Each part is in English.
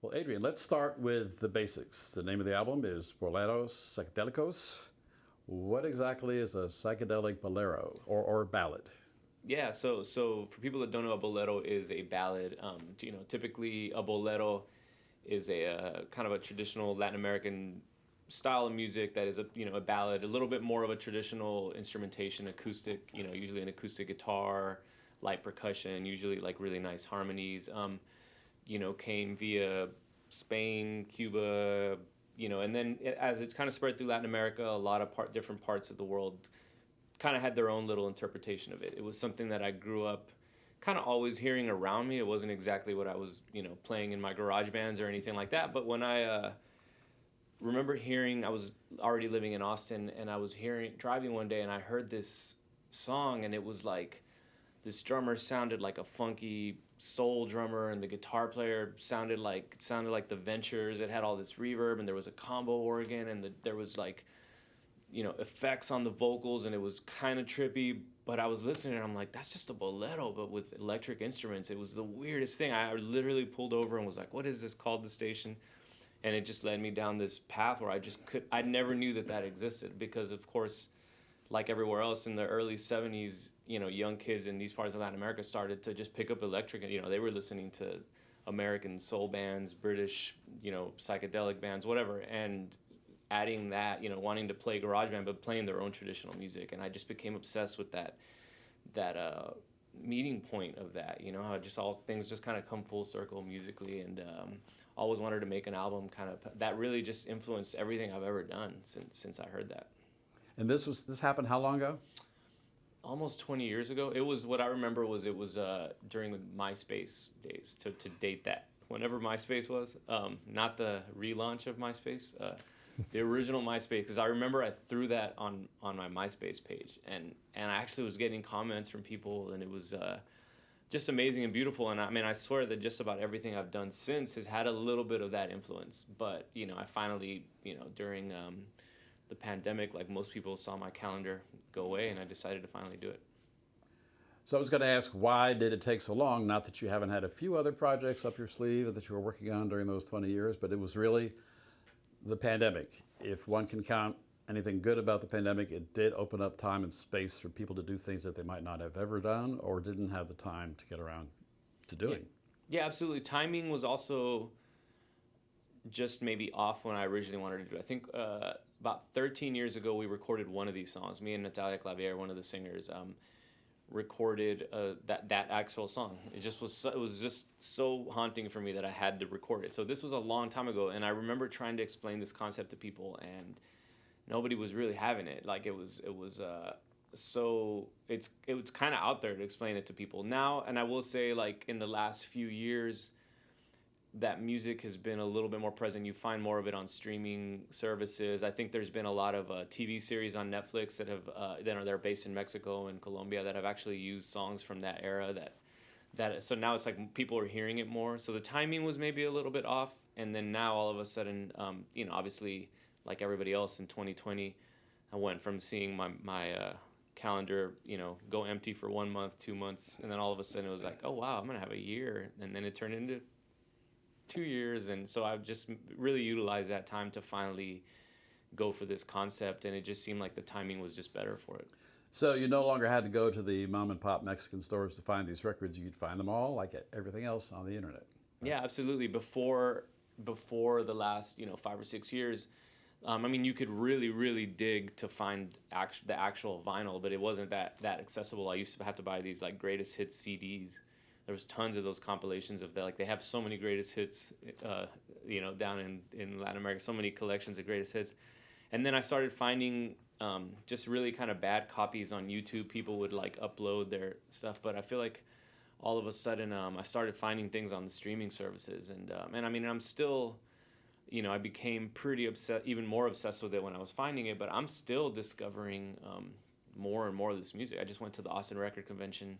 Well, Adrian, let's start with the basics. The name of the album is Boleros Psicodélicos. What exactly is a psychedelic bolero or ballad? Yeah, so for people that don't know, a bolero is a ballad. Typically a bolero is a kind of a traditional Latin American style of music that is a ballad, a little bit more of a traditional instrumentation, acoustic. Usually an acoustic guitar, light percussion, usually like really nice harmonies. Came via Spain, Cuba, and then as it kind of spread through Latin America, a lot of different parts of the world kind of had their own little interpretation of it. It was something that I grew up kind of always hearing around me. It wasn't exactly what I was, playing in my garage bands or anything like that. But when I remember hearing, I was already living in Austin, and I was driving one day, and I heard this song, and it was like this drummer sounded like a funky soul drummer, and the guitar player sounded like the Ventures. It had all this reverb, and there was a combo organ, and there was like effects on the vocals, and it was kind of trippy. But I was listening, and I'm like, that's just a bolero, but with electric instruments. It was the weirdest thing. I literally pulled over and was like, what is this called, the station? And it just led me down this path where I never knew that existed, because of course, like everywhere else in the early 70s, young kids in these parts of Latin America started to just pick up electric, and they were listening to American soul bands, British, psychedelic bands, whatever, and adding that, wanting to play garage band, but playing their own traditional music. And I just became obsessed with that meeting point of that, how just all things just kind of come full circle musically. And always wanted to make an album that really just influenced everything I've ever done since I heard that. And this happened how long ago? Almost 20 years ago. It was, what I remember was, it was during the MySpace days, to date that. Whenever MySpace was, not the relaunch of MySpace, the original MySpace, because I remember I threw that on my MySpace page, and I actually was getting comments from people, and it was just amazing and beautiful. And I mean, I swear that just about everything I've done since has had a little bit of that influence. But I finally, during the pandemic, like most people, saw my calendar go away, and I decided to finally do it. So I was going to ask, why did it take so long? Not that you haven't had a few other projects up your sleeve that you were working on during those 20 years, but it was really the pandemic. If one can count anything good about the pandemic, it did open up time and space for people to do things that they might not have ever done or didn't have the time to get around to doing. Yeah, absolutely. Timing was also just maybe off when I originally wanted to do it. I think about 13 years ago, we recorded one of these songs. Me and Natalia Clavier, one of the singers, recorded that actual song. It was just so haunting for me that I had to record it. So this was a long time ago, and I remember trying to explain this concept to people, and nobody was really having it. Like it was kind of out there to explain it to people now. And I will say, like, in the last few years, that music has been a little bit more present. You find more of it on streaming services. I think there's been a lot of TV series on Netflix that are based in Mexico and Colombia that have actually used songs from that era. So now it's like people are hearing it more. So the timing was maybe a little bit off, and then now all of a sudden, obviously, like everybody else in 2020, I went from seeing my calendar, go empty for 1 month, 2 months, and then all of a sudden it was like, oh wow, I'm gonna have a year, and then it turned into 2 years. And so I've just really utilized that time to finally go for this concept, and it just seemed like the timing was just better for it. So you no longer had to go to the mom and pop Mexican stores to find these records. You'd find them all, like everything else, on the internet. Yeah, absolutely. Before the last 5 or 6 years, you could really, really dig to find the actual vinyl, but it wasn't that accessible. I used to have to buy these like greatest hits CDs. There was tons of those compilations of that. Like, they have so many greatest hits, down in Latin America, so many collections of greatest hits. And then I started finding just really kind of bad copies on YouTube. People would like upload their stuff, but I feel like all of a sudden I started finding things on the streaming services, and I'm still, I became pretty obsessed, even more obsessed with it when I was finding it, but I'm still discovering more and more of this music. I just went to the Austin Record Convention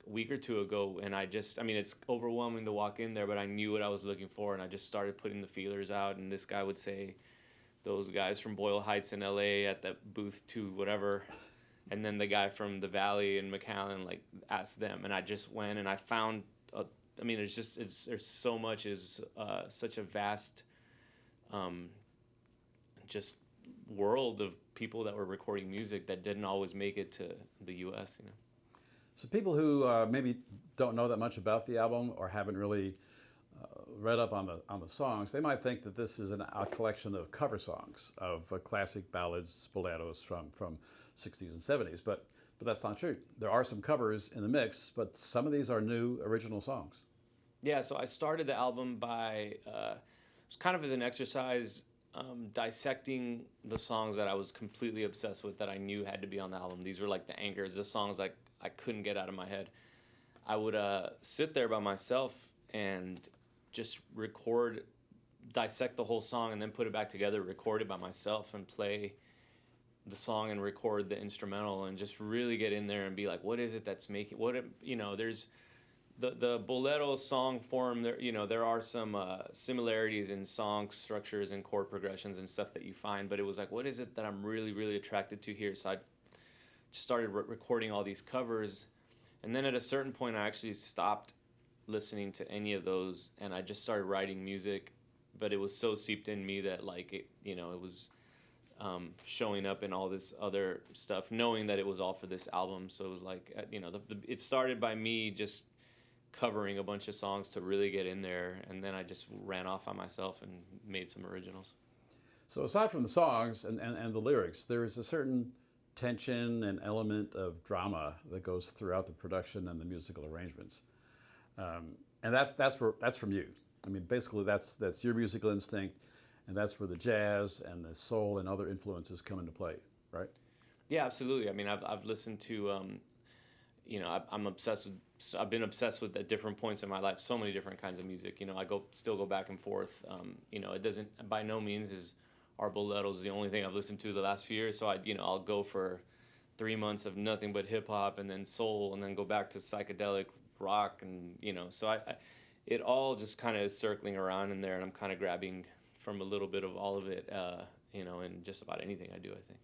week or two ago, and it's overwhelming to walk in there, but I knew what I was looking for, and I just started putting the feelers out. And this guy would say, those guys from Boyle Heights in LA at that booth 2 whatever, and then the guy from the Valley in McAllen, like, asked them. And I just went, and I found I mean, there's so much, is such a vast, just world of people that were recording music that didn't always make it to the U.S. You know. So people who maybe don't know that much about the album or haven't really read up on the songs, they might think that this is a collection of cover songs of classic ballads, boleros from 60s and 70s, but that's not true. There are some covers in the mix, but some of these are new original songs. Yeah, so I started the album by, it was kind of as an exercise, dissecting the songs that I was completely obsessed with, that I knew had to be on the album. These were like the anchors, the songs I couldn't get out of my head. I would sit there by myself and just dissect the whole song, and then put it back together, record it by myself, and play the song and record the instrumental, and just really get in there and be like, what is it that's making, there's the bolero song form, there are some similarities in song structures and chord progressions and stuff that you find, but it was like, what is it that I'm really, really attracted to here? So I just started recording all these covers, and then at a certain point I actually stopped listening to any of those, and I just started writing music, but it was so seeped in me that it was showing up in all this other stuff, knowing that it was all for this album. So it was like, it started by me just covering a bunch of songs to really get in there, and then I just ran off on myself and made some originals. So aside from the songs and the lyrics, there is a certain tension and element of drama that goes throughout the production and the musical arrangements. And that's from you. I mean, basically that's your musical instinct, and that's where the jazz and the soul and other influences come into play, right? Yeah, absolutely. I mean, I've listened to, I've been obsessed with at different points in my life so many different kinds of music. I still go back and forth. It doesn't, by no means is our boleros the only thing I've listened to the last few years. So I'll go for 3 months of nothing but hip hop, and then soul, and then go back to psychedelic rock, and so it all just kind of is circling around in there, and I'm kind of grabbing from a little bit of all of it, in just about anything I do, I think.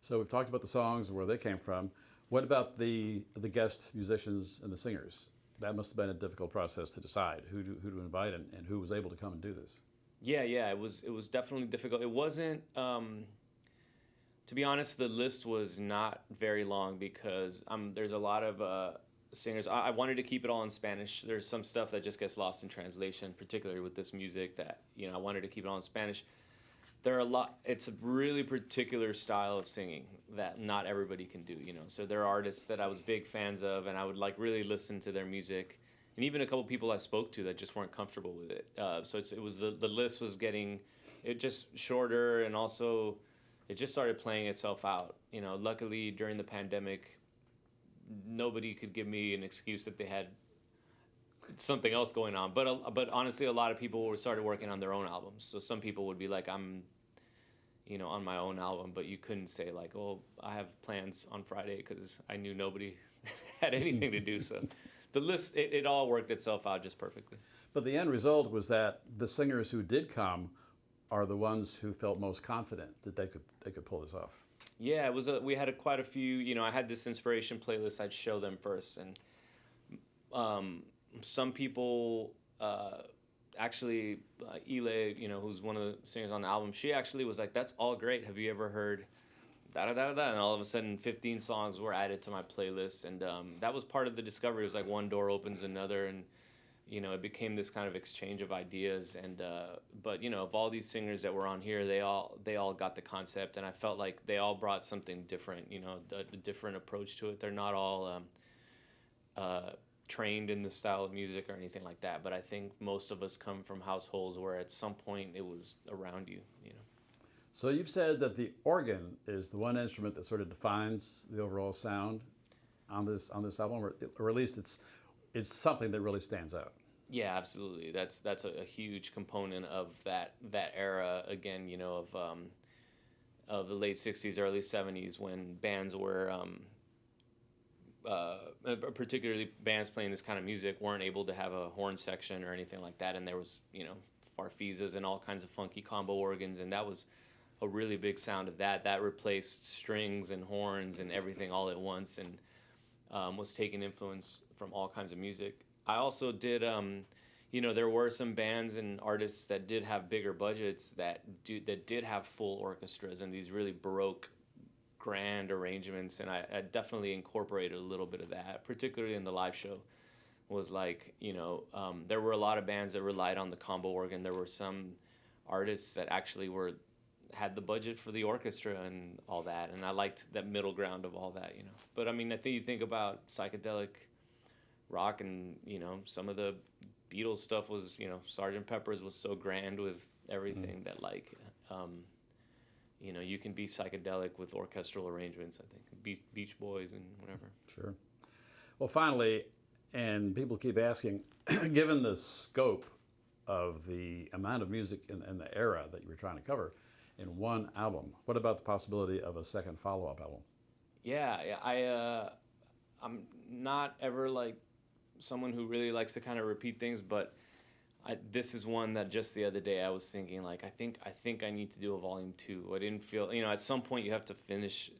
So we've talked about the songs and where they came from. What about the guest musicians and the singers? That must have been a difficult process to decide who to invite and who was able to come and do this. Yeah, it was definitely difficult. It wasn't, to be honest, the list was not very long, because there's a lot of singers. I wanted to keep it all in Spanish. There's some stuff that just gets lost in translation, particularly with this music, that I wanted to keep it all in Spanish. It's a really particular style of singing that not everybody can do, So there are artists that I was big fans of, and I would really listen to their music, and even a couple people I spoke to that just weren't comfortable with it. So it was the list was getting just shorter, and also it just started playing itself out. Luckily during the pandemic, nobody could give me an excuse that they had something else going on. But honestly, a lot of people started working on their own albums. So some people would be like, I'm, on my own album, but you couldn't say like, oh, I have plans on Friday, because I knew nobody had anything to do. So the list, it all worked itself out just perfectly. But the end result was that the singers who did come are the ones who felt most confident that they could pull this off. Yeah, it was we had quite a few. I had this inspiration playlist. I'd show them first, and some people actually, Ile, who's one of the singers on the album, she actually was like, "That's all great. Have you ever heard da da da da?" And all of a sudden, 15 songs were added to my playlist, and that was part of the discovery. It was like one door opens another, and it became this kind of exchange of ideas. And but of all these singers that were on here, they all got the concept, and I felt like they all brought something different. A different approach to it. They're not all trained in the style of music or anything like that, but I think most of us come from households where at some point it was around you. So you've said that the organ is the one instrument that sort of defines the overall sound on this album, or at least it's something that really stands out. Yeah, absolutely. That's a huge component of that era again. Of the late '60s, early '70s, when bands were, particularly bands playing this kind of music, weren't able to have a horn section or anything like that, and there was farfisas and all kinds of funky combo organs, and that was a really big sound of that. That replaced strings and horns and everything all at once, and was taking influence from all kinds of music. I also did, there were some bands and artists that did have bigger budgets that did have full orchestras and these really baroque, grand arrangements, and I definitely incorporated a little bit of that, particularly in the live show. Was like, there were a lot of bands that relied on the combo organ. There were some artists that actually had the budget for the orchestra and all that, and I liked that middle ground of all that. But I mean, I think you think about psychedelic rock, and some of the Beatles stuff was, Sgt. Pepper's was so grand with everything that like, you can be psychedelic with orchestral arrangements. I think Beach Boys and whatever. Sure. Well, finally, and people keep asking, given the scope of the amount of music in the era that you were trying to cover in one album, what about the possibility of a second follow-up album? Yeah. I'm not ever like someone who really likes to kind of repeat things, but this is one that just the other day I was thinking like, I think I need to do a volume 2. I didn't feel, at some point you have to finish,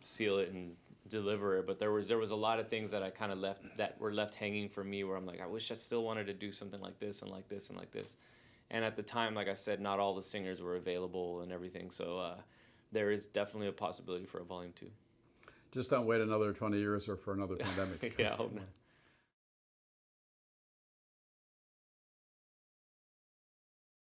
seal it, and deliver it. But there was a lot of things that I kind of were left hanging for me, where I'm like, I wish I still wanted to do something like this and like this and like this. And at the time, like I said, not all the singers were available and everything. So there is definitely a possibility for a volume 2. Just don't wait another 20 years or for another pandemic. Yeah, I hope not.